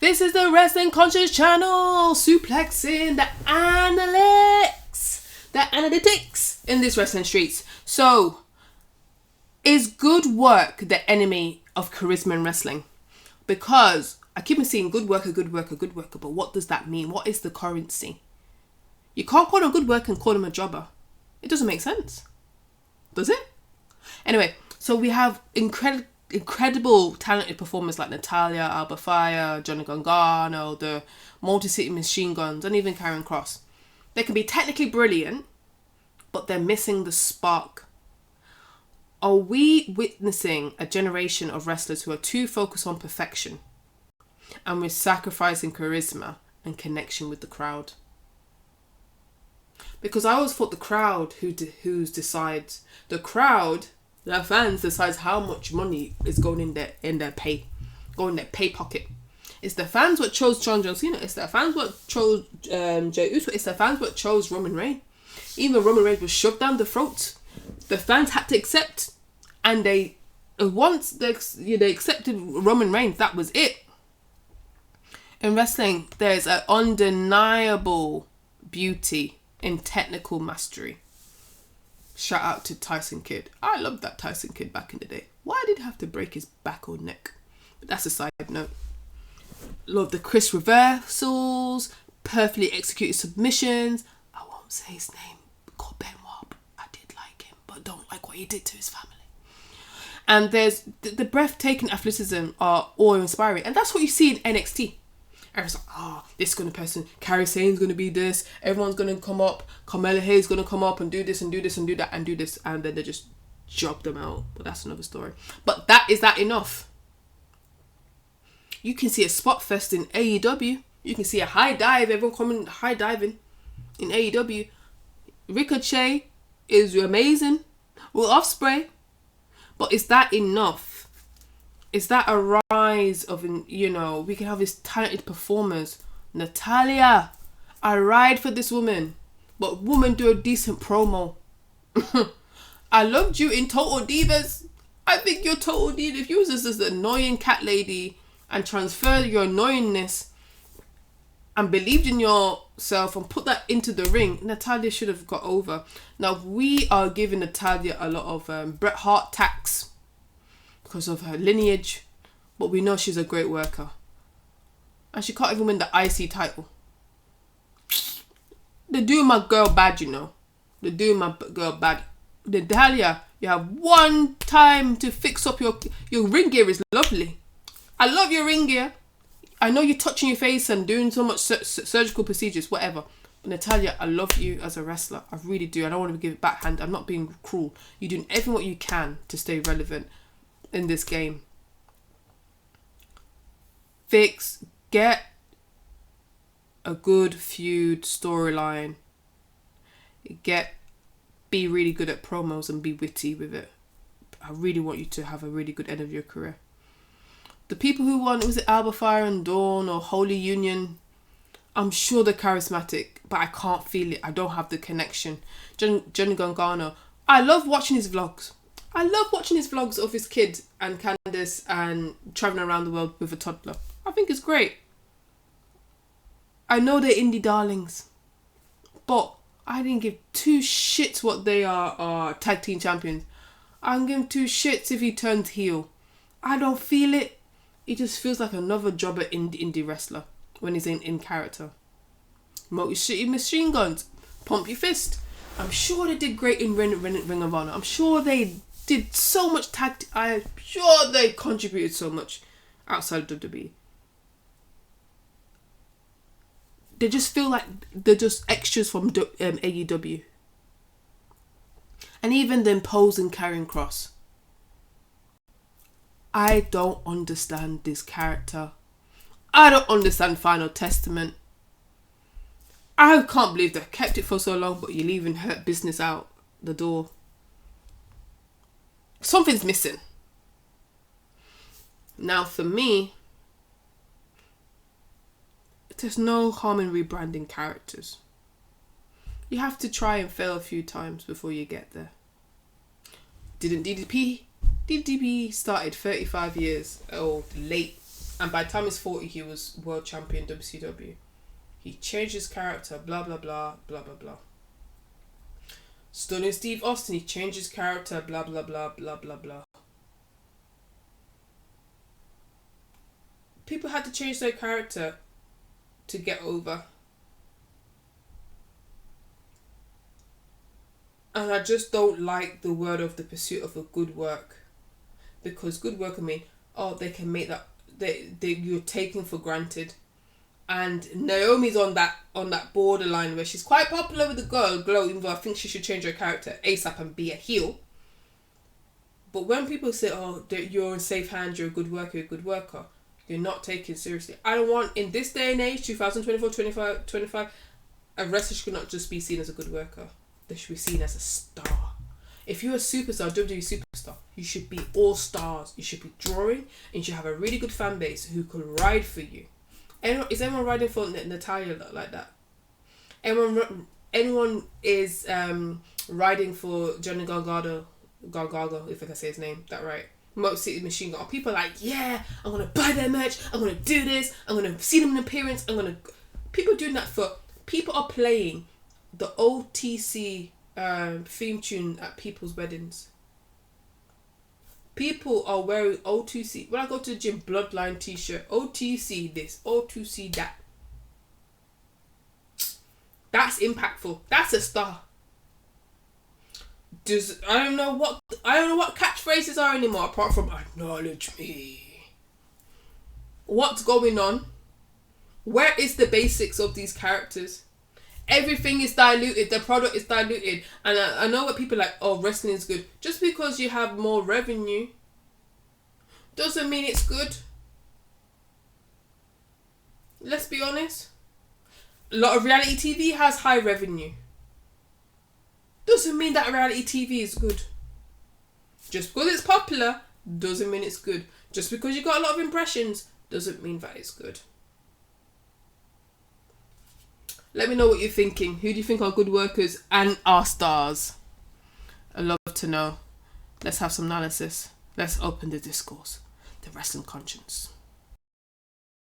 This is the Wrestling Conscious channel, suplexing the analytics in these wrestling streets. So, is good work the enemy of charisma in wrestling? Because I keep on seeing good worker, but what does that mean? What is the currency? You can't call him a good worker and call him a jobber. It doesn't make sense. Does it? Anyway, so we have incredible talented performers like Natalia, Alba Fire, Johnny Gargano, the Multi-City Machine Guns, and even Karen Cross. They can be technically brilliant, but they're missing the spark. Are we witnessing a generation of wrestlers who are too focused on perfection and we're sacrificing charisma and connection with the crowd? Because I always thought the crowd who decides. The crowd, their fans, decides how much money is going in their pay pocket. It's the fans what chose John Cena. It's the fans what chose Jey Uso. It's the fans what chose Roman Reigns. Even Roman Reigns was shoved down the throat. The fans had to accept, and once they accepted Roman Reigns, that was it. In wrestling, there's an undeniable beauty in technical mastery. Shout out to Tyson Kidd. I loved that Tyson Kidd back in the day. Why did he have to break his back or neck? But that's a side note. Love the Chris reversals, perfectly executed submissions. I won't say his name. Called Benoit. I did like him, but don't like what he did to his family. And there's the breathtaking athleticism are awe-inspiring, and that's what you see in NXT. Everyone's like, this kind of person, Kairi Sane's going to be this, everyone's going to come up, Carmella Hayes going to come up and do this and do this and do that and do this, and then they just job them out. But that's another story. But is that enough? You can see a spot fest in AEW. You can see a high dive, everyone coming high diving in AEW. Ricochet is amazing. Will Ospreay. But is that enough? Is that a rise of, we can have these talented performers. Natalia, I ride for this woman. But woman, do a decent promo. I loved you in Total Divas. I think you're Total Diva. If you was just this annoying cat lady and transferred your annoyingness and believed in yourself and put that into the ring, Natalia should have got over. Now, we are giving Natalia a lot of Bret Hart tax because of her lineage, but we know she's a great worker. And she can't even win the IC title. They're doing my girl bad, They're doing my girl bad. Natalia, you have one time to fix up your ring gear is lovely. I love your ring gear. I know you're touching your face and doing so much surgical procedures, whatever. But Natalia, I love you as a wrestler. I really do. I don't want to give it backhand. I'm not being cruel. You're doing everything what you can to stay relevant in this game. Get a good feud storyline. Be really good at promos and be witty with it. I really want you to have a really good end of your career. The people who won, was it Alba Fire and Dawn or Holy Union? I'm sure they're charismatic, but I can't feel it. I don't have the connection. Johnny Gargano, I love watching his vlogs. I love watching his vlogs of his kid and Candice and traveling around the world with a toddler. I think it's great. I know they're indie darlings, but I didn't give two shits what they are tag team champions. I don't give him two shits if he turns heel. I don't feel it. He just feels like another jobber indie wrestler when he's in character. Multi-City Machine Guns, pump your fist. I'm sure they did great in Ring of Honor. I'm sure they did so much I'm sure they contributed so much outside of WWE. They just feel like they're just extras from AEW. And even the imposing Karrion Kross. I don't understand this character. I don't understand Final Testament. I can't believe they kept it for so long, but you're leaving Hurt Business out the door. Something's missing. Now, for me, there's no harm in rebranding characters. You have to try and fail a few times before you get there. Didn't DDP? DDP started 35 years old, late And by the time he's 40, he was world champion WCW. He changed his character, blah, blah, blah, blah, blah, blah. Stunning Steve Austin, he changed his character, blah, blah, blah, blah, blah, blah. People had to change their character to get over. And I just don't like the word of the pursuit of a good work. Because good work, I mean, they can make that, you're taken for granted. And Naomi's on that borderline where she's quite popular with the girl Glow, even though I think she should change her character ASAP and be a heel. But when people say, you're in safe hands, you're a good worker, you're not taken seriously. I don't want, in this day and age, 2024, 25, a wrestler should not just be seen as a good worker. They should be seen as a star. If you're a superstar, WWE superstar, you should be all stars. You should be drawing, and you should have a really good fan base who can ride for you. Is anyone riding for Natalia like that? Anyone is riding for Johnny Gargano, if I can say his name that right. Motor City Machine Gun. People are like, yeah, I'm gonna buy their merch. I'm gonna do this. I'm gonna see them in appearance. People doing that for. People are playing the OTC theme tune at people's weddings. People are wearing OTC. When I go to the gym, Bloodline t-shirt. OTC this, OTC that. That's impactful. That's a star. I don't know what catchphrases are anymore apart from acknowledge me. What's going on? Where is the basics of these characters? Everything is diluted. The product is diluted. And I know what people are like, wrestling is good. Just because you have more revenue doesn't mean it's good. Let's be honest. A lot of reality TV has high revenue. Doesn't mean that reality TV is good. Just because it's popular doesn't mean it's good. Just because you got a lot of impressions doesn't mean that it's good. Let me know what you're thinking. Who do you think are good workers and are stars? I'd love to know. Let's have some analysis. Let's open the discourse. The wrestling conscience.